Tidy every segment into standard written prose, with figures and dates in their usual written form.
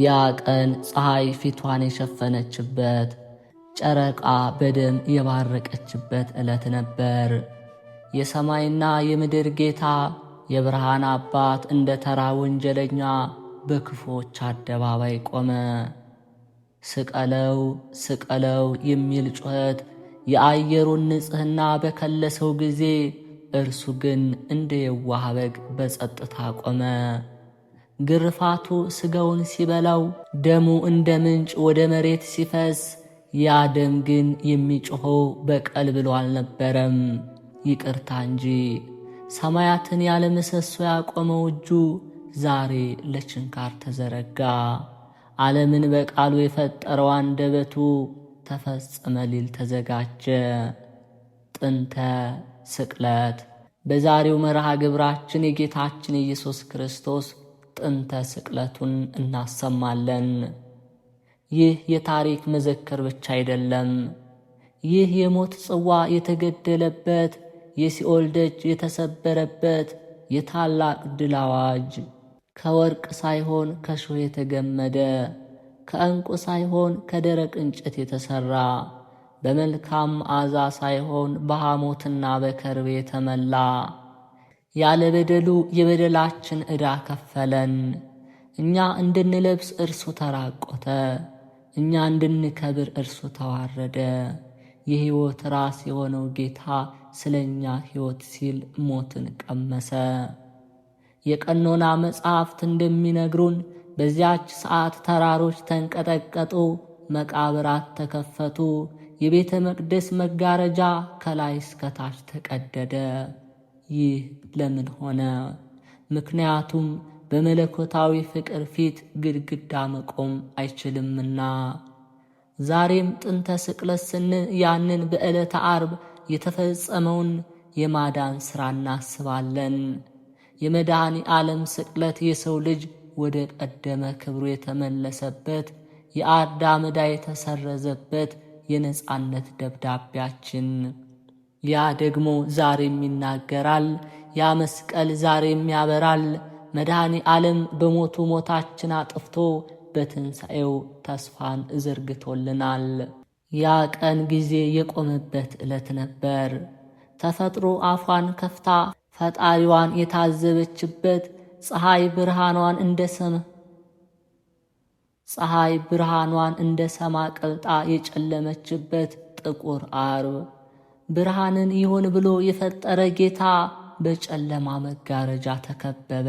ያ ቀን ፀሐይ ፊቷን የሸፈነችበት፣ ጨረቃ በደም የባረቀችበት ዕለት ነበር። የሰማይና የምድር ጌታ የብርሃን አባት እንደ ተራ ወንጀለኛ በክፉዎች አደባባይ ቆመ። ስቀለው ስቀለው የሚል ጩኸት የአየሩን ንጽሕና በከለሰው ጊዜ፣ እርሱ ግን እንደ የዋህ በግ በጸጥታ ቆመ። ግርፋቱ ሥጋውን ሲበላው፣ ደሙ እንደ ምንጭ ወደ መሬት ሲፈስ፣ ያ ደም ግን የሚጮኸው በቀል ብሎ አልነበረም፣ ይቅርታ እንጂ። ሰማያትን ያለ ምሰሶ ያቆመው እጁ ዛሬ ለችንካር ተዘረጋ። ዓለምን በቃሉ የፈጠረው አንደበቱ ተፈጸመ ሊል ተዘጋጀ። ጥንተ ስቅለት። በዛሬው መርሃ ግብራችን የጌታችን ኢየሱስ ክርስቶስ ጥንተ ስቅለቱን እናሰማለን። ይህ የታሪክ መዘክር ብቻ አይደለም። ይህ የሞት ጽዋ የተገደለበት፣ የሲኦል ደጅ የተሰበረበት የታላቅ ድል አዋጅ፣ ከወርቅ ሳይሆን ከሾህ የተገመደ፣ ከዕንቁ ሳይሆን ከደረቅ እንጨት የተሠራ፣ በመልካም መዓዛ ሳይሆን በሐሞትና በከርቤ የተመላ፣ ያለ በደሉ የበደላችን ዕዳ ከፈለን። እኛ እንድንለብስ እርሱ ተራቆተ፣ እኛ እንድንከብር እርሱ ተዋረደ። የሕይወት ራስ የሆነው ጌታ ስለ እኛ ሕይወት ሲል ሞትን ቀመሰ። የቀኖና መጻሕፍት እንደሚነግሩን በዚያች ሰዓት ተራሮች ተንቀጠቀጡ፣ መቃብራት ተከፈቱ፣ የቤተ መቅደስ መጋረጃ ከላይ እስከታች ተቀደደ። ይህ ለምን ሆነ? ምክንያቱም በመለኮታዊ ፍቅር ፊት ግድግዳ መቆም አይችልምና። ዛሬም ጥንተ ስቅለት ስንል ያንን በዕለተ ዓርብ የተፈጸመውን የማዳን ሥራ እናስባለን። የመድኃኔ ዓለም ስቅለት የሰው ልጅ ወደ ቀደመ ክብሩ የተመለሰበት፣ የአዳም ዕዳ የተሰረዘበት የነጻነት ደብዳቤያችን። ያ ደግሞ ዛሬም ይናገራል። ያ መስቀል ዛሬም ያበራል። መድኃኔ ዓለም በሞቱ ሞታችን አጥፍቶ በትንሣኤው ተስፋን ዘርግቶልናል። ያ ቀን ጊዜ የቆመበት ዕለት ነበር። ተፈጥሮ አፏን ከፍታ ፈጣሪዋን የታዘበችበት፣ ፀሐይ ብርሃኗን እንደ ሰማ ቀልጣ የጨለመችበት ጥቁር ዓርብ፣ ብርሃንን ይሁን ብሎ የፈጠረ ጌታ በጨለማ መጋረጃ ተከበበ።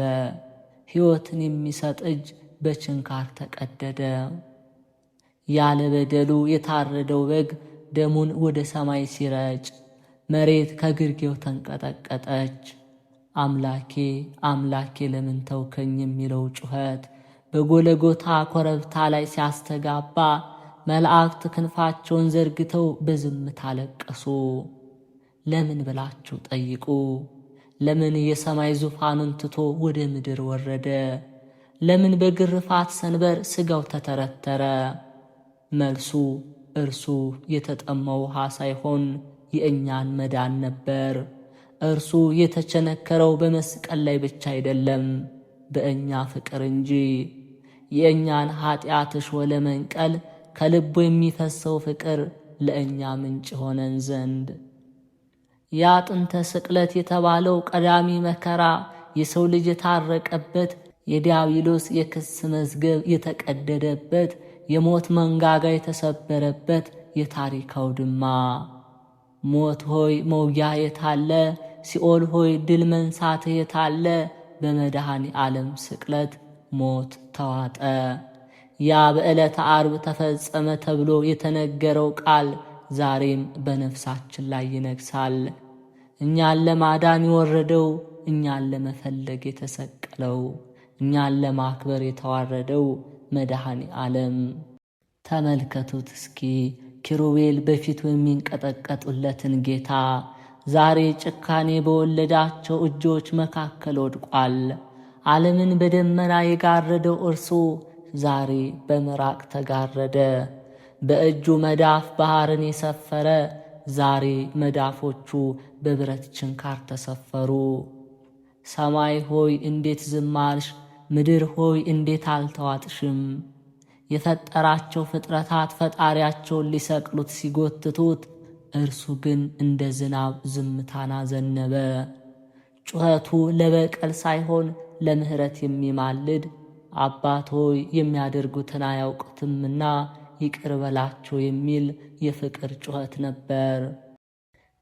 ሕይወትን የሚሰጥ እጅ በችንካር ተቀደደ። ያለ በደሉ የታረደው በግ ደሙን ወደ ሰማይ ሲረጭ፣ መሬት ከግርጌው ተንቀጠቀጠች። አምላኬ አምላኬ ለምን ተውከኝ የሚለው ጩኸት በጎለጎታ ኮረብታ ላይ ሲያስተጋባ፣ መላእክት ክንፋቸውን ዘርግተው በዝምታ አለቀሱ። ለምን ብላችሁ ጠይቁ። ለምን የሰማይ ዙፋኑን ትቶ ወደ ምድር ወረደ? ለምን በግርፋት ሰንበር ሥጋው ተተረተረ? መልሱ እርሱ የተጠማው ውሃ ሳይሆን የእኛን መዳን ነበር። እርሱ የተቸነከረው በመስቀል ላይ ብቻ አይደለም፣ በእኛ ፍቅር እንጂ። የእኛን ኀጢአት እሾህ ለመንቀል ከልቡ የሚፈሰው ፍቅር ለእኛ ምንጭ ሆነን ዘንድ። ያ ጥንተ ስቅለት የተባለው ቀዳሚ መከራ የሰው ልጅ የታረቀበት፣ የዲያብሎስ የክስ መዝገብ የተቀደደበት፣ የሞት መንጋጋ የተሰበረበት የታሪክ አውድማ። ሞት ሆይ መውጊያ የታለ? ሲኦል ሆይ ድል መንሳትህ የታለ? በመድኃኔ ዓለም ስቅለት ሞት ተዋጠ። ያ በዕለተ ዓርብ ተፈጸመ ተብሎ የተነገረው ቃል ዛሬም በነፍሳችን ላይ ይነግሣል። እኛን ለማዳን የወረደው፣ እኛን ለመፈለግ የተሰቀለው፣ እኛን ለማክበር የተዋረደው መድኃኔ ዓለም። ተመልከቱት እስኪ ኪሩቤል በፊቱ የሚንቀጠቀጡለትን ጌታ ዛሬ ጭካኔ በወለዳቸው እጆች መካከል ወድቋል። ዓለምን በደመና የጋረደው እርሱ ዛሬ በምራቅ ተጋረደ። በእጁ መዳፍ ባሕርን የሰፈረ ዛሬ መዳፎቹ በብረት ችንካር ተሰፈሩ። ሰማይ ሆይ እንዴት ዝም አልሽ? ምድር ሆይ እንዴት አልተዋጥሽም? የፈጠራቸው ፍጥረታት ፈጣሪያቸውን ሊሰቅሉት ሲጎትቱት፣ እርሱ ግን እንደ ዝናብ ዝምታን አዘነበ። ጩኸቱ ለበቀል ሳይሆን ለምሕረት የሚማልድ አባት ሆይ የሚያደርጉትን አያውቁትምና ይቅር በላቸው የሚል የፍቅር ጩኸት ነበር።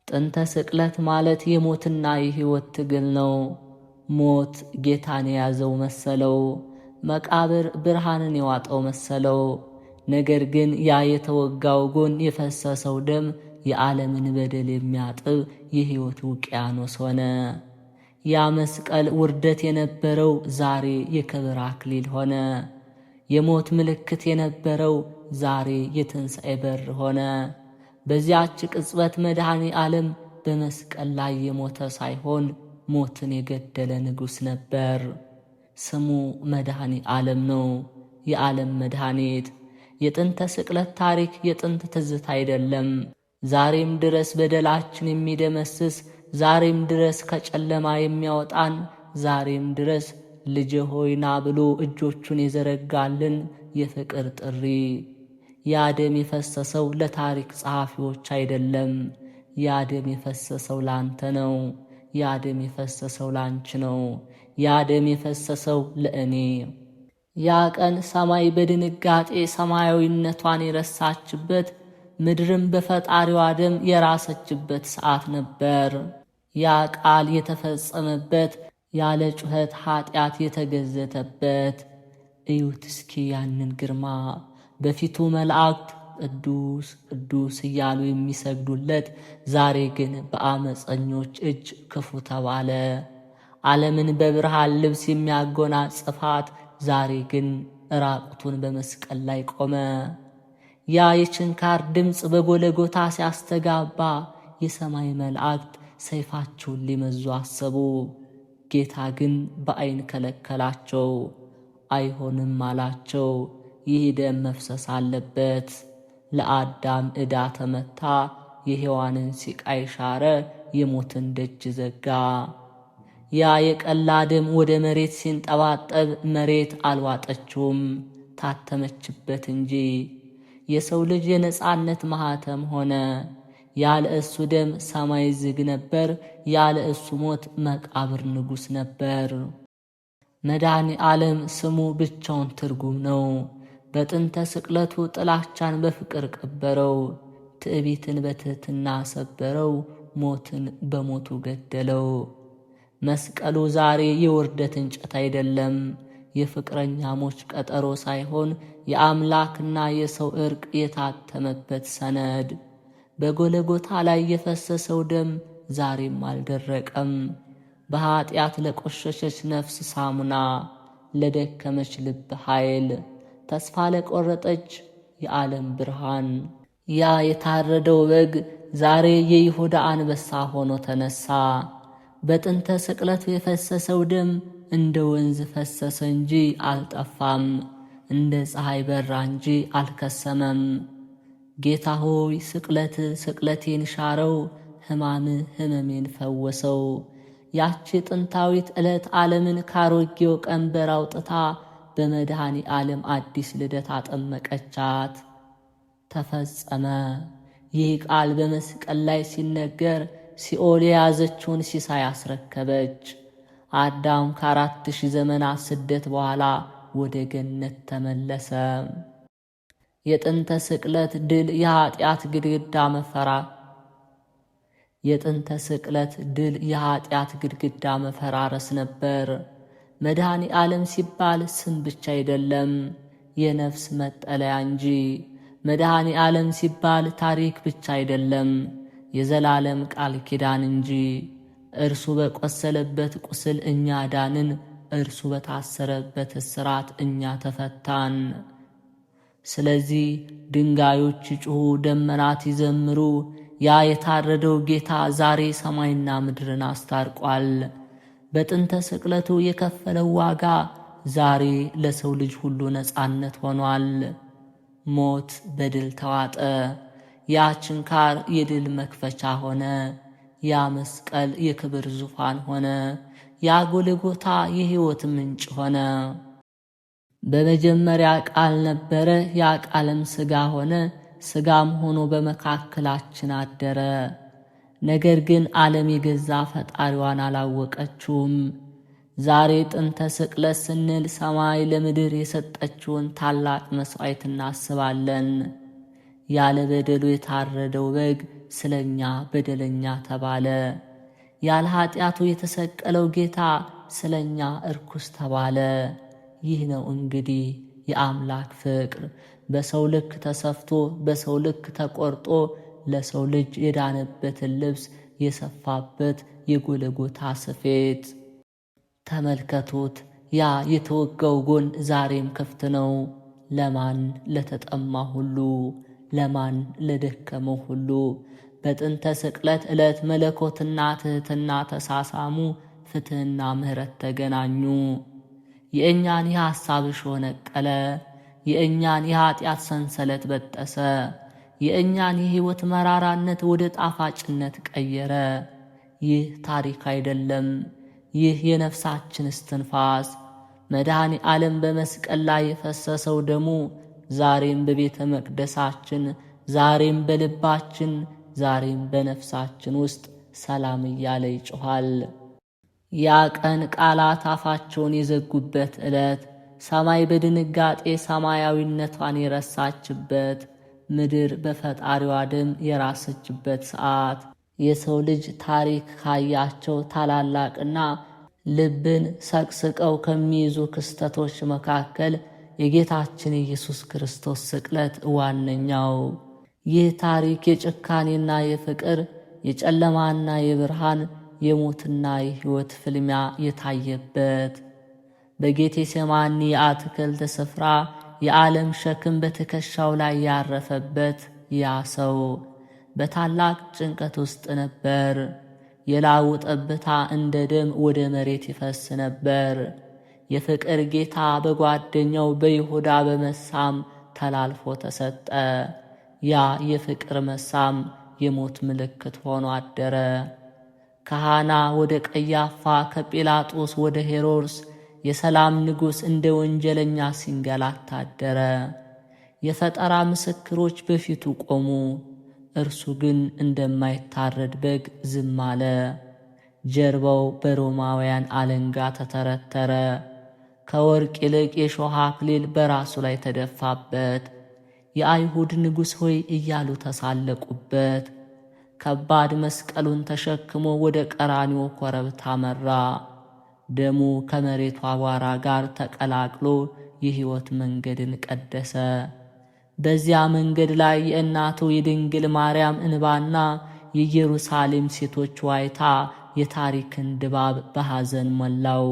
ጥንተ ስቅለት ማለት የሞትና የሕይወት ትግል ነው። ሞት ጌታን የያዘው መሰለው፣ መቃብር ብርሃንን የዋጠው መሰለው። ነገር ግን ያ የተወጋው ጎን የፈሰሰው ደም የዓለምን በደል የሚያጥብ የሕይወት ውቅያኖስ ሆነ። ያ መስቀል ውርደት የነበረው ዛሬ የክብር አክሊል ሆነ። የሞት ምልክት የነበረው ዛሬ የትንሣኤ በር ሆነ። በዚያች ቅጽበት መድኃኔ ዓለም በመስቀል ላይ የሞተ ሳይሆን ሞትን የገደለ ንጉሥ ነበር። ስሙ መድኃኔ ዓለም ነው፣ የዓለም መድኃኒት። የጥንተ ስቅለት ታሪክ የጥንት ትዝታ አይደለም። ዛሬም ድረስ በደላችን የሚደመስስ፣ ዛሬም ድረስ ከጨለማ የሚያወጣን፣ ዛሬም ድረስ ልጄ ሆይ ና ብሎ እጆቹን የዘረጋልን የፍቅር ጥሪ። ያ ደም የፈሰሰው ለታሪክ ጸሐፊዎች አይደለም። ያ ደም የፈሰሰው ላንተ ነው። ያ ደም የፈሰሰው ላንቺ ነው። ያ ደም የፈሰሰው ለእኔ። ያ ቀን ሰማይ በድንጋጤ ሰማያዊነቷን የረሳችበት፣ ምድርም በፈጣሪዋ ደም የራሰችበት ሰዓት ነበር። ያ ቃል የተፈጸመበት፣ ያለ ጩኸት ኀጢአት የተገዘተበት። እዩት እስኪ ያንን ግርማ! በፊቱ መላእክት ቅዱስ ቅዱስ እያሉ የሚሰግዱለት፣ ዛሬ ግን በአመፀኞች እጅ ክፉ ተባለ። ዓለምን በብርሃን ልብስ የሚያጎናጽፋት፣ ዛሬ ግን ራቁቱን በመስቀል ላይ ቆመ። ያ የችንካር ድምፅ በጎለጎታ ሲያስተጋባ፣ የሰማይ መላእክት ሰይፋቸውን ሊመዙ አሰቡ። ጌታ ግን በዐይን ከለከላቸው። አይሆንም አላቸው። ይህ ደም መፍሰስ አለበት። ለአዳም ዕዳ ተመታ፣ የሔዋንን ሲቃይ ሻረ፣ የሞትን ደጅ ዘጋ። ያ የቀላ ደም ወደ መሬት ሲንጠባጠብ መሬት አልዋጠችውም፣ ታተመችበት እንጂ። የሰው ልጅ የነጻነት ማኅተም ሆነ። ያለ እሱ ደም ሰማይ ዝግ ነበር። ያለ እሱ ሞት መቃብር ንጉሥ ነበር። መድኃኔ ዓለም ስሙ ብቻውን ትርጉም ነው። በጥንተ ስቅለቱ ጥላቻን በፍቅር ቀበረው፣ ትዕቢትን በትሕትና ሰበረው፣ ሞትን በሞቱ ገደለው። መስቀሉ ዛሬ የውርደት እንጨት አይደለም፣ የፍቅረኛሞች ቀጠሮ ሳይሆን የአምላክና የሰው ዕርቅ የታተመበት ሰነድ። በጎለጎታ ላይ የፈሰሰው ደም ዛሬም አልደረቀም። በኀጢአት ለቆሸሸች ነፍስ ሳሙና፣ ለደከመች ልብ ኃይል፣ ተስፋ ለቆረጠች የዓለም ብርሃን። ያ የታረደው በግ ዛሬ የይሁዳ አንበሳ ሆኖ ተነሳ። በጥንተ ስቅለቱ የፈሰሰው ደም እንደ ወንዝ ፈሰሰ እንጂ አልጠፋም፣ እንደ ፀሐይ በራ እንጂ አልከሰመም። ጌታ ሆይ ስቅለት ስቅለቴን ሻረው፣ ሕማም ሕመሜን ፈወሰው። ያቺ ጥንታዊት ዕለት ዓለምን ካሮጌው ቀንበር አውጥታ በመድኃኔ ዓለም አዲስ ልደት አጠመቀቻት። ተፈጸመ። ይህ ቃል በመስቀል ላይ ሲነገር ሲኦል የያዘችውን ሲሳይ አስረከበች። አዳም ከ4000 ዘመናት ስደት በኋላ ወደ ገነት ተመለሰ። የጥንተ ስቅለት ድል የኀጢአት ግድግዳ የጥንተ ስቅለት ድል የኀጢአት ግድግዳ መፈራረስ ነበር። መድኃኔ ዓለም ሲባል ስም ብቻ አይደለም፣ የነፍስ መጠለያ እንጂ። መድኃኔ ዓለም ሲባል ታሪክ ብቻ አይደለም፣ የዘላለም ቃል ኪዳን እንጂ። እርሱ በቆሰለበት ቁስል እኛ ዳንን፣ እርሱ በታሰረበት እስራት እኛ ተፈታን። ስለዚህ ድንጋዮች ይጩኹ፣ ደመናት ይዘምሩ፣ ያ የታረደው ጌታ ዛሬ ሰማይና ምድርን አስታርቋል። በጥንተ ስቅለቱ የከፈለው ዋጋ ዛሬ ለሰው ልጅ ሁሉ ነጻነት ሆኗል። ሞት በድል ተዋጠ። ያ ችንካር የድል መክፈቻ ሆነ። ያ መስቀል የክብር ዙፋን ሆነ። ያ ጎልጎታ የሕይወት ምንጭ ሆነ። በመጀመሪያ ቃል ነበረ፣ ያ ቃልም ሥጋ ሆነ፣ ሥጋም ሆኖ በመካከላችን አደረ። ነገር ግን ዓለም የገዛ ፈጣሪዋን አላወቀችውም። ዛሬ ጥንተ ስቅለት ስንል ሰማይ ለምድር የሰጠችውን ታላቅ መሥዋዕት እናስባለን። ያለ በደሉ የታረደው በግ ስለ እኛ በደለኛ ተባለ። ያለ ኃጢአቱ የተሰቀለው ጌታ ስለ እኛ እርኩስ ተባለ። ይህ ነው እንግዲህ የአምላክ ፍቅር፣ በሰው ልክ ተሰፍቶ በሰው ልክ ተቆርጦ ለሰው ልጅ የዳነበትን ልብስ የሰፋበት የጎልጎታ ስፌት። ተመልከቱት፣ ያ የተወጋው ጎን ዛሬም ክፍት ነው። ለማን? ለተጠማ ሁሉ፣ ለማን? ለደከመው ሁሉ። በጥንተ ስቅለት ዕለት መለኮትና ትሕትና ተሳሳሙ፣ ፍትሕና ምሕረት ተገናኙ። የእኛን የሐሳብ እሾህ ነቀለ፣ የእኛን የኀጢአት ሰንሰለት በጠሰ፣ የእኛን የሕይወት መራራነት ወደ ጣፋጭነት ቀየረ። ይህ ታሪክ አይደለም፣ ይህ የነፍሳችን እስትንፋስ። መድኃኔ ዓለም በመስቀል ላይ የፈሰሰው ደሙ ዛሬም በቤተ መቅደሳችን፣ ዛሬም በልባችን፣ ዛሬም በነፍሳችን ውስጥ ሰላም እያለ ይጮኻል። ያ ቀን ቃላት አፋቸውን የዘጉበት ዕለት፣ ሰማይ በድንጋጤ ሰማያዊነቷን የረሳችበት፣ ምድር በፈጣሪዋ ደም የራሰችበት ሰዓት፣ የሰው ልጅ ታሪክ ካያቸው ታላላቅና ልብን ሰቅስቀው ከሚይዙ ክስተቶች መካከል የጌታችን ኢየሱስ ክርስቶስ ስቅለት ዋነኛው። ይህ ታሪክ የጭካኔና የፍቅር፣ የጨለማና የብርሃን፣ የሞትና የሕይወት ፍልሚያ የታየበት፣ በጌቴሴማኒ የአትክልት ስፍራ የዓለም ሸክም በትከሻው ላይ ያረፈበት ያ ሰው በታላቅ ጭንቀት ውስጥ ነበር። የላቡ ጠብታ እንደ ደም ወደ መሬት ይፈስ ነበር። የፍቅር ጌታ በጓደኛው በይሁዳ በመሳም ተላልፎ ተሰጠ። ያ የፍቅር መሳም የሞት ምልክት ሆኖ አደረ። ከሐና ወደ ቀያፋ፣ ከጲላጦስ ወደ ሄሮድስ የሰላም ንጉሥ እንደ ወንጀለኛ ሲንገላታ አደረ። የፈጠራ ምስክሮች በፊቱ ቆሙ። እርሱ ግን እንደማይታረድ በግ ዝም አለ። ጀርባው በሮማውያን አለንጋ ተተረተረ። ከወርቅ ይልቅ የሾህ አክሊል በራሱ ላይ ተደፋበት። የአይሁድ ንጉሥ ሆይ እያሉ ተሳለቁበት። ከባድ መስቀሉን ተሸክሞ ወደ ቀራንዮ ኮረብታ መራ። ደሙ ከመሬቱ አቧራ ጋር ተቀላቅሎ የሕይወት መንገድን ቀደሰ። በዚያ መንገድ ላይ የእናቱ የድንግል ማርያም እንባና የኢየሩሳሌም ሴቶች ዋይታ የታሪክን ድባብ በሐዘን ሞላው።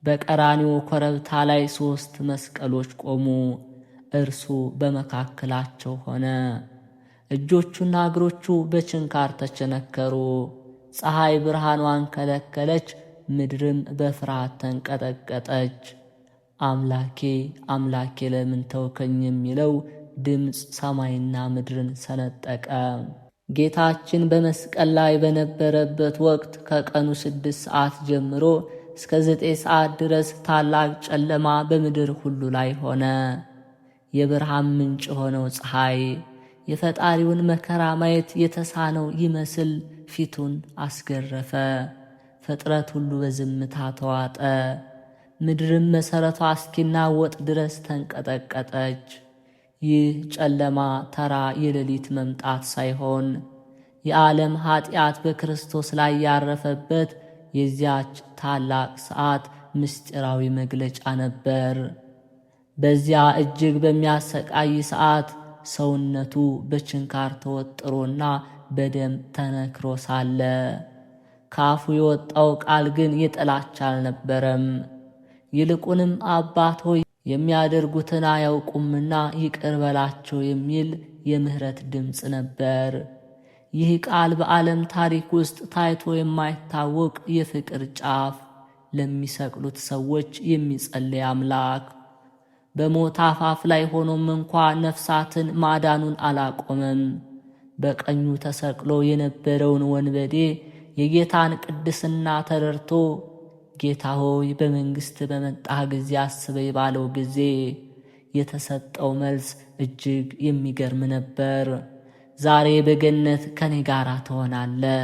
በቀራንዮ ኮረብታ ላይ 3 መስቀሎች ቆሙ። እርሱ በመካከላቸው ሆነ። እጆቹና እግሮቹ በችንካር ተቸነከሩ። ፀሐይ ብርሃኗን ከለከለች፣ ምድርም በፍርሃት ተንቀጠቀጠች። አምላኬ አምላኬ ለምን ተውከኝ የሚለው ድምፅ ሰማይና ምድርን ሰነጠቀ። ጌታችን በመስቀል ላይ በነበረበት ወቅት ከቀኑ 6 ሰዓት ጀምሮ እስከ 9 ሰዓት ድረስ ታላቅ ጨለማ በምድር ሁሉ ላይ ሆነ። የብርሃን ምንጭ ሆነው ፀሐይ የፈጣሪውን መከራ ማየት የተሳነው ይመስል ፊቱን አስገረፈ። ፍጥረት ሁሉ በዝምታ ተዋጠ። ምድርም መሠረቷ እስኪናወጥ ድረስ ተንቀጠቀጠች። ይህ ጨለማ ተራ የሌሊት መምጣት ሳይሆን የዓለም ኀጢአት በክርስቶስ ላይ ያረፈበት የዚያች ታላቅ ሰዓት ምስጢራዊ መግለጫ ነበር። በዚያ እጅግ በሚያሰቃይ ሰዓት ሰውነቱ በችንካር ተወጥሮና በደም ተነክሮ ሳለ ከአፉ የወጣው ቃል ግን የጥላቻ አልነበረም። ይልቁንም አባት ሆይ የሚያደርጉትን አያውቁምና ይቅር በላቸው የሚል የምህረት ድምፅ ነበር። ይህ ቃል በዓለም ታሪክ ውስጥ ታይቶ የማይታወቅ የፍቅር ጫፍ፣ ለሚሰቅሉት ሰዎች የሚጸልይ አምላክ። በሞት አፋፍ ላይ ሆኖም እንኳ ነፍሳትን ማዳኑን አላቆመም። በቀኙ ተሰቅሎ የነበረውን ወንበዴ የጌታን ቅድስና ተረድቶ ጌታ ሆይ በመንግሥት በመጣህ ጊዜ አስበኝ ባለው ጊዜ የተሰጠው መልስ እጅግ የሚገርም ነበር። ዛሬ በገነት ከኔ ጋር ትሆናለህ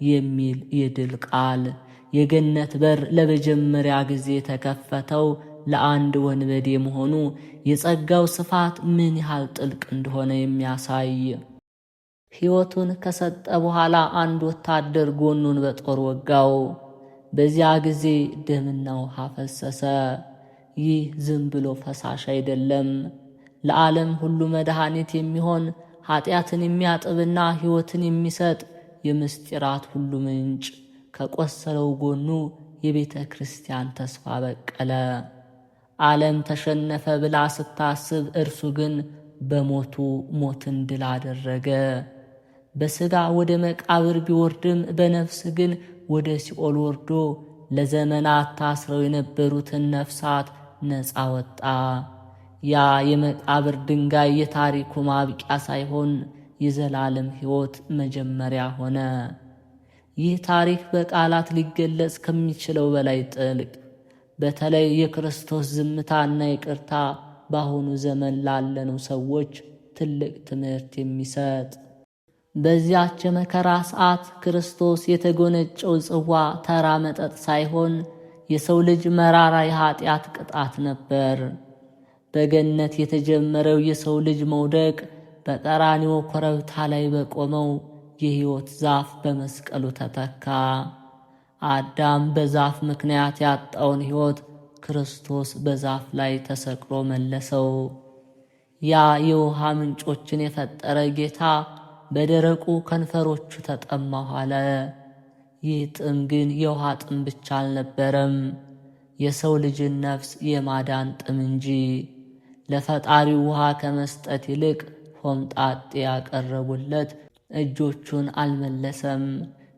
የሚል የድል ቃል። የገነት በር ለመጀመሪያ ጊዜ የተከፈተው ለአንድ ወንበዴ መሆኑ የጸጋው ስፋት ምን ያህል ጥልቅ እንደሆነ የሚያሳይ። ሕይወቱን ከሰጠ በኋላ አንድ ወታደር ጎኑን በጦር ወጋው። በዚያ ጊዜ ደምና ውሃ ፈሰሰ። ይህ ዝም ብሎ ፈሳሽ አይደለም። ለዓለም ሁሉ መድኃኒት የሚሆን ኀጢአትን የሚያጥብና ሕይወትን የሚሰጥ የምስጢራት ሁሉ ምንጭ ከቆሰለው ጎኑ የቤተ ክርስቲያን ተስፋ በቀለ። ዓለም ተሸነፈ ብላ ስታስብ፣ እርሱ ግን በሞቱ ሞትን ድል አደረገ። በሥጋ ወደ መቃብር ቢወርድም በነፍስ ግን ወደ ሲኦል ወርዶ ለዘመናት ታስረው የነበሩትን ነፍሳት ነፃ ወጣ። ያ የመቃብር ድንጋይ የታሪኩ ማብቂያ ሳይሆን የዘላለም ሕይወት መጀመሪያ ሆነ። ይህ ታሪክ በቃላት ሊገለጽ ከሚችለው በላይ ጥልቅ፣ በተለይ የክርስቶስ ዝምታና ይቅርታ በአሁኑ ዘመን ላለነው ሰዎች ትልቅ ትምህርት የሚሰጥ። በዚያች የመከራ ሰዓት ክርስቶስ የተጎነጨው ጽዋ ተራ መጠጥ ሳይሆን የሰው ልጅ መራራ የኀጢአት ቅጣት ነበር። በገነት የተጀመረው የሰው ልጅ መውደቅ በቀራንዮ ኮረብታ ላይ በቆመው የሕይወት ዛፍ በመስቀሉ ተተካ። አዳም በዛፍ ምክንያት ያጣውን ሕይወት ክርስቶስ በዛፍ ላይ ተሰቅሎ መለሰው። ያ የውሃ ምንጮችን የፈጠረ ጌታ በደረቁ ከንፈሮቹ ተጠማሁ አለ። ይህ ጥም ግን የውሃ ጥም ብቻ አልነበረም፣ የሰው ልጅን ነፍስ የማዳን ጥም እንጂ። ለፈጣሪው ውሃ ከመስጠት ይልቅ ሆምጣጤ ያቀረቡለት እጆቹን አልመለሰም።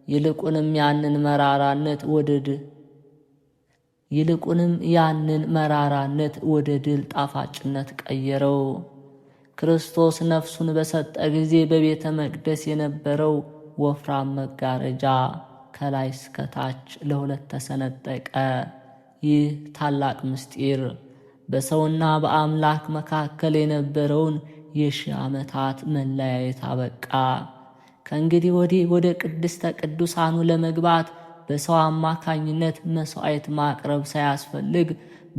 ይልቁንም ያንን መራራነት ወደ ድል ጣፋጭነት ቀየረው። ክርስቶስ ነፍሱን በሰጠ ጊዜ በቤተ መቅደስ የነበረው ወፍራም መጋረጃ ከላይ እስከ ታች ለሁለት ተሰነጠቀ። ይህ ታላቅ ምስጢር በሰውና በአምላክ መካከል የነበረውን የሺህ ዓመታት መለያየት አበቃ። ከእንግዲህ ወዲህ ወደ ቅድስተ ቅዱሳኑ ለመግባት በሰው አማካኝነት መሥዋዕት ማቅረብ ሳያስፈልግ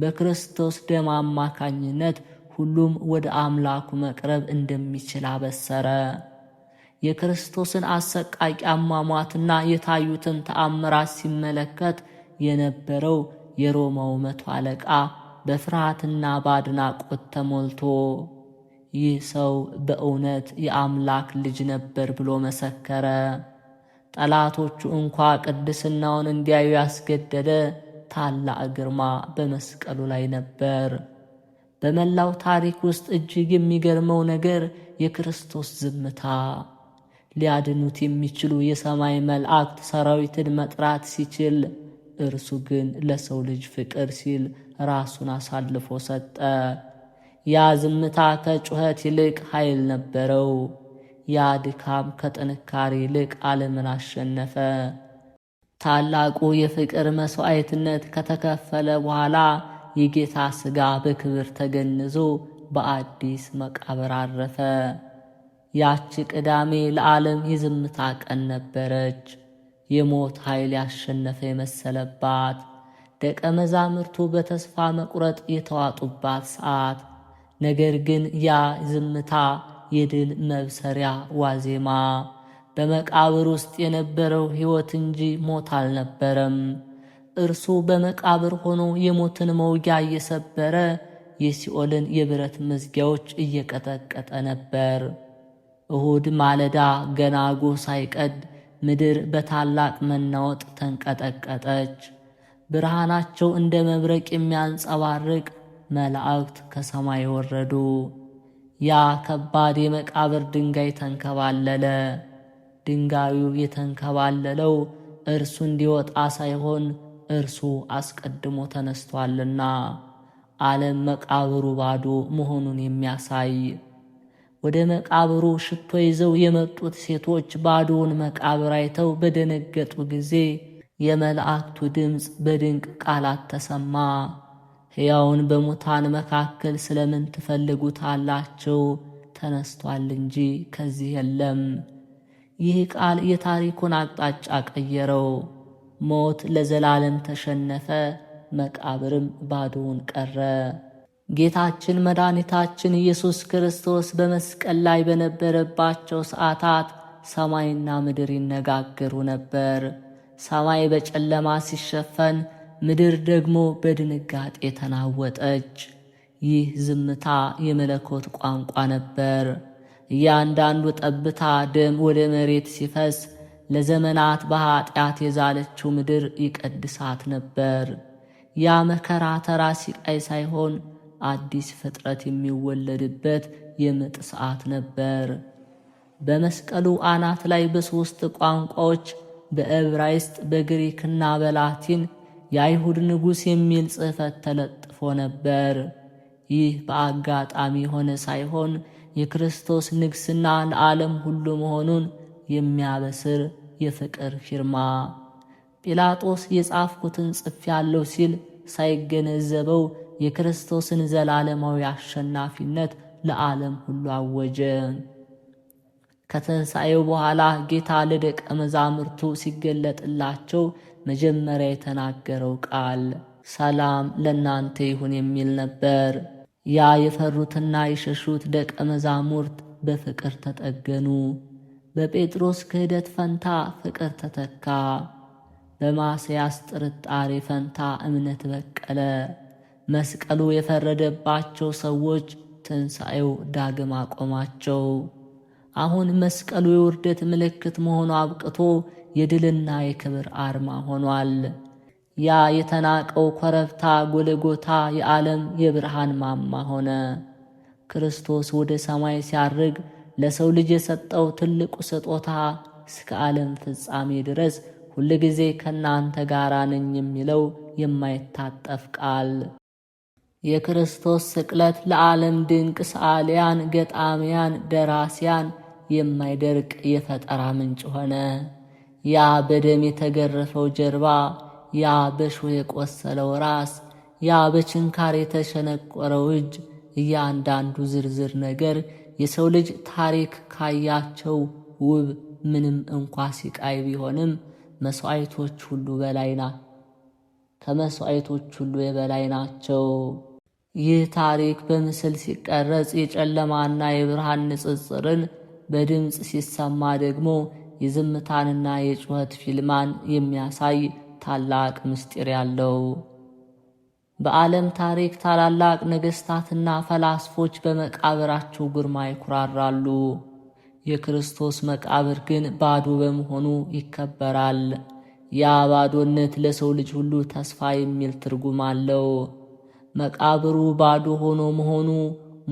በክርስቶስ ደም አማካኝነት ሁሉም ወደ አምላኩ መቅረብ እንደሚችል አበሰረ። የክርስቶስን አሰቃቂ አሟሟትና የታዩትን ተአምራት ሲመለከት የነበረው የሮማው 100 አለቃ በፍርሃትና በአድናቆት ተሞልቶ ይህ ሰው በእውነት የአምላክ ልጅ ነበር ብሎ መሰከረ። ጠላቶቹ እንኳ ቅድስናውን እንዲያዩ ያስገደደ ታላቅ ግርማ በመስቀሉ ላይ ነበር። በመላው ታሪክ ውስጥ እጅግ የሚገርመው ነገር የክርስቶስ ዝምታ። ሊያድኑት የሚችሉ የሰማይ መላእክት ሰራዊትን መጥራት ሲችል፣ እርሱ ግን ለሰው ልጅ ፍቅር ሲል ራሱን አሳልፎ ሰጠ። ያ ዝምታ ከጩኸት ይልቅ ኃይል ነበረው። ያ ድካም ከጥንካሬ ይልቅ ዓለምን አሸነፈ። ታላቁ የፍቅር መሥዋዕትነት ከተከፈለ በኋላ የጌታ ሥጋ በክብር ተገንዞ በአዲስ መቃብር አረፈ። ያች ቅዳሜ ለዓለም የዝምታ ቀን ነበረች። የሞት ኃይል ያሸነፈ የመሰለባት፣ ደቀ መዛሙርቱ በተስፋ መቁረጥ የተዋጡባት ሰዓት። ነገር ግን ያ ዝምታ የድል መብሰሪያ ዋዜማ። በመቃብር ውስጥ የነበረው ሕይወት እንጂ ሞት አልነበረም። እርሱ በመቃብር ሆኖ የሞትን መውጊያ እየሰበረ የሲኦልን የብረት መዝጊያዎች እየቀጠቀጠ ነበር። እሁድ ማለዳ ገና ጎህ ሳይቀድ ምድር በታላቅ መናወጥ ተንቀጠቀጠች። ብርሃናቸው እንደ መብረቅ የሚያንጸባርቅ መላእክት ከሰማይ ወረዱ። ያ ከባድ የመቃብር ድንጋይ ተንከባለለ። ድንጋዩ የተንከባለለው እርሱ እንዲወጣ ሳይሆን እርሱ አስቀድሞ ተነስቷልና፣ ዓለም መቃብሩ ባዶ መሆኑን የሚያሳይ። ወደ መቃብሩ ሽቶ ይዘው የመጡት ሴቶች ባዶውን መቃብር አይተው በደነገጡ ጊዜ የመላእክቱ ድምፅ በድንቅ ቃላት ተሰማ። ሕያውን በሙታን መካከል ስለምን ትፈልጉታላችሁ? ተነስቷል እንጂ ከዚህ የለም። ይህ ቃል የታሪኩን አቅጣጫ ቀየረው። ሞት ለዘላለም ተሸነፈ፣ መቃብርም ባዶውን ቀረ። ጌታችን መድኃኒታችን ኢየሱስ ክርስቶስ በመስቀል ላይ በነበረባቸው ሰዓታት ሰማይና ምድር ይነጋገሩ ነበር። ሰማይ በጨለማ ሲሸፈን፣ ምድር ደግሞ በድንጋጤ ተናወጠች። ይህ ዝምታ የመለኮት ቋንቋ ነበር። እያንዳንዱ ጠብታ ደም ወደ መሬት ሲፈስ ለዘመናት በኃጢአት የዛለችው ምድር ይቀድሳት ነበር። ያ መከራ ተራ ሲቃይ ሳይሆን አዲስ ፍጥረት የሚወለድበት የምጥ ሰዓት ነበር። በመስቀሉ አናት ላይ በሦስት ቋንቋዎች በዕብራይስጥ፣ በግሪክና በላቲን የአይሁድ ንጉሥ የሚል ጽሕፈት ተለጥፎ ነበር። ይህ በአጋጣሚ የሆነ ሳይሆን የክርስቶስ ንግሥና ለዓለም ሁሉ መሆኑን የሚያበስር የፍቅር ፊርማ። ጲላጦስ የጻፍኩትን ጽፌአለሁ ሲል ሳይገነዘበው የክርስቶስን ዘላለማዊ አሸናፊነት ለዓለም ሁሉ አወጀ። ከትንሣኤው በኋላ ጌታ ለደቀ መዛሙርቱ ሲገለጥላቸው መጀመሪያ የተናገረው ቃል ሰላም ለእናንተ ይሁን የሚል ነበር። ያ የፈሩትና የሸሹት ደቀ መዛሙርት በፍቅር ተጠገኑ። በጴጥሮስ ክህደት ፈንታ ፍቅር ተተካ። በማስያስ ጥርጣሬ ፈንታ እምነት በቀለ። መስቀሉ የፈረደባቸው ሰዎች ትንሣኤው ዳግም አቆማቸው። አሁን መስቀሉ የውርደት ምልክት መሆኑ አብቅቶ የድልና የክብር አርማ ሆኗል። ያ የተናቀው ኮረብታ ጎልጎታ የዓለም የብርሃን ማማ ሆነ። ክርስቶስ ወደ ሰማይ ሲያርግ ለሰው ልጅ የሰጠው ትልቁ ስጦታ እስከ ዓለም ፍጻሜ ድረስ ሁልጊዜ ከእናንተ ጋር ነኝ የሚለው የማይታጠፍ ቃል። የክርስቶስ ስቅለት ለዓለም ድንቅ ሰዓሊያን፣ ገጣሚያን፣ ደራሲያን የማይደርቅ የፈጠራ ምንጭ ሆነ። ያ በደም የተገረፈው ጀርባ፣ ያ በእሾህ የቆሰለው ራስ፣ ያ በችንካር የተሸነቆረው እጅ፣ እያንዳንዱ ዝርዝር ነገር የሰው ልጅ ታሪክ ካያቸው ውብ ምንም እንኳ ሲቃይ ቢሆንም መስዋዕቶች ሁሉ ከመስዋዕቶች ሁሉ የበላይ ናቸው። ይህ ታሪክ በምስል ሲቀረጽ የጨለማና የብርሃን ንጽጽርን፣ በድምፅ ሲሰማ ደግሞ የዝምታንና የጩኸት ፊልማን የሚያሳይ ታላቅ ምስጢር ያለው። በዓለም ታሪክ ታላላቅ ነገሥታትና ፈላስፎች በመቃብራቸው ግርማ ይኩራራሉ። የክርስቶስ መቃብር ግን ባዶ በመሆኑ ይከበራል። ያ ባዶነት ለሰው ልጅ ሁሉ ተስፋ የሚል ትርጉም አለው። መቃብሩ ባዶ ሆኖ መሆኑ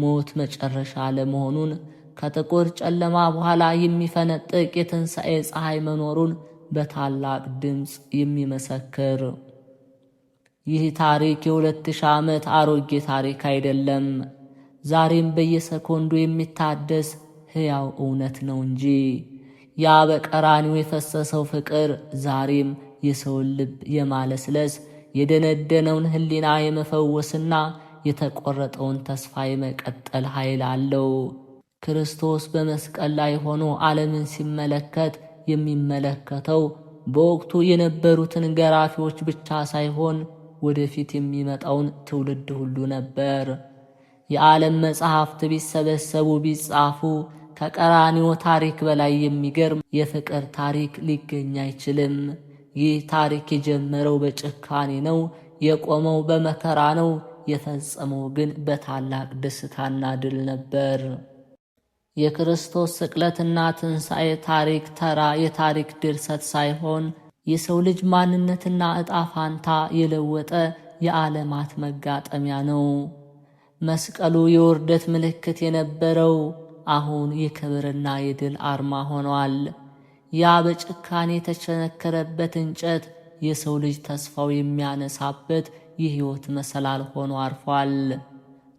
ሞት መጨረሻ ለመሆኑን፣ ከጥቁር ጨለማ በኋላ የሚፈነጥቅ የትንሣኤ ፀሐይ መኖሩን በታላቅ ድምፅ የሚመሰክር። ይህ ታሪክ የ2000 ዓመት አሮጌ ታሪክ አይደለም። ዛሬም በየሰኮንዱ የሚታደስ ሕያው እውነት ነው እንጂ። ያ በቀራንዮ የፈሰሰው ፍቅር ዛሬም የሰውን ልብ የማለስለስ፣ የደነደነውን ሕሊና የመፈወስና የተቆረጠውን ተስፋ የመቀጠል ኃይል አለው። ክርስቶስ በመስቀል ላይ ሆኖ ዓለምን ሲመለከት የሚመለከተው በወቅቱ የነበሩትን ገራፊዎች ብቻ ሳይሆን ወደፊት የሚመጣውን ትውልድ ሁሉ ነበር። የዓለም መጻሕፍት ቢሰበሰቡ ቢጻፉ ከቀራንዮ ታሪክ በላይ የሚገርም የፍቅር ታሪክ ሊገኝ አይችልም። ይህ ታሪክ የጀመረው በጭካኔ ነው፣ የቆመው በመከራ ነው፣ የፈጸመው ግን በታላቅ ደስታና ድል ነበር። የክርስቶስ ስቅለትና ትንሣኤ ታሪክ ተራ የታሪክ ድርሰት ሳይሆን የሰው ልጅ ማንነትና ዕጣ ፋንታ የለወጠ የዓለማት መጋጠሚያ ነው። መስቀሉ የውርደት ምልክት የነበረው አሁን የክብርና የድል አርማ ሆኗል። ያ በጭካኔ የተቸነከረበት እንጨት የሰው ልጅ ተስፋው የሚያነሳበት የሕይወት መሰላል ሆኖ አርፏል።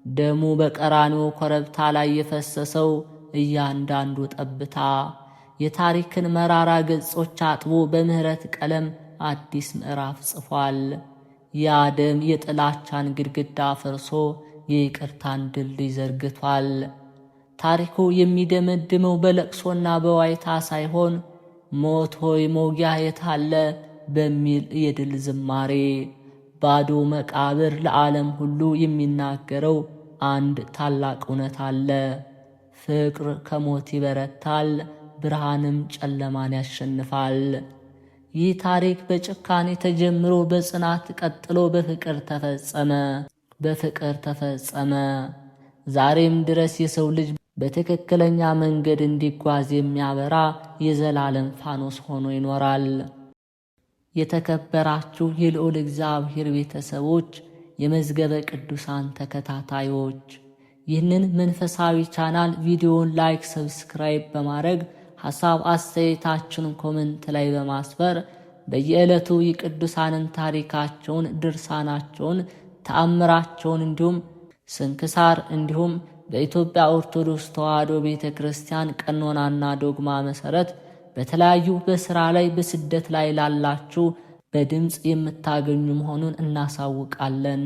ደሙ በቀራንዮ ኮረብታ ላይ የፈሰሰው እያንዳንዱ ጠብታ የታሪክን መራራ ገጾች አጥቦ በምህረት ቀለም አዲስ ምዕራፍ ጽፏል። ያ ደም የጥላቻን ግድግዳ ፈርሶ የይቅርታን ድልድይ ዘርግቷል። ታሪኩ የሚደመድመው በለቅሶና በዋይታ ሳይሆን ሞት ሆይ መውጊያ የታለ በሚል የድል ዝማሬ ባዶ መቃብር ለዓለም ሁሉ የሚናገረው አንድ ታላቅ እውነት አለ። ፍቅር ከሞት ይበረታል፣ ብርሃንም ጨለማን ያሸንፋል። ይህ ታሪክ በጭካኔ ተጀምሮ በጽናት ቀጥሎ በፍቅር ተፈጸመ። ዛሬም ድረስ የሰው ልጅ በትክክለኛ መንገድ እንዲጓዝ የሚያበራ የዘላለም ፋኖስ ሆኖ ይኖራል። የተከበራችሁ የልዑል እግዚአብሔር ቤተሰቦች፣ የመዝገበ ቅዱሳን ተከታታዮች ይህንን መንፈሳዊ ቻናል ቪዲዮውን ላይክ፣ ሰብስክራይብ በማድረግ ሐሳብ አስተያየታችሁን ኮሜንት ላይ በማስፈር በየዕለቱ የቅዱሳንን ታሪካቸውን፣ ድርሳናቸውን፣ ተአምራቸውን እንዲሁም ስንክሳር እንዲሁም በኢትዮጵያ ኦርቶዶክስ ተዋሕዶ ቤተ ክርስቲያን ቀኖናና ዶግማ መሠረት በተለያዩ በሥራ ላይ በስደት ላይ ላላችሁ በድምፅ የምታገኙ መሆኑን እናሳውቃለን።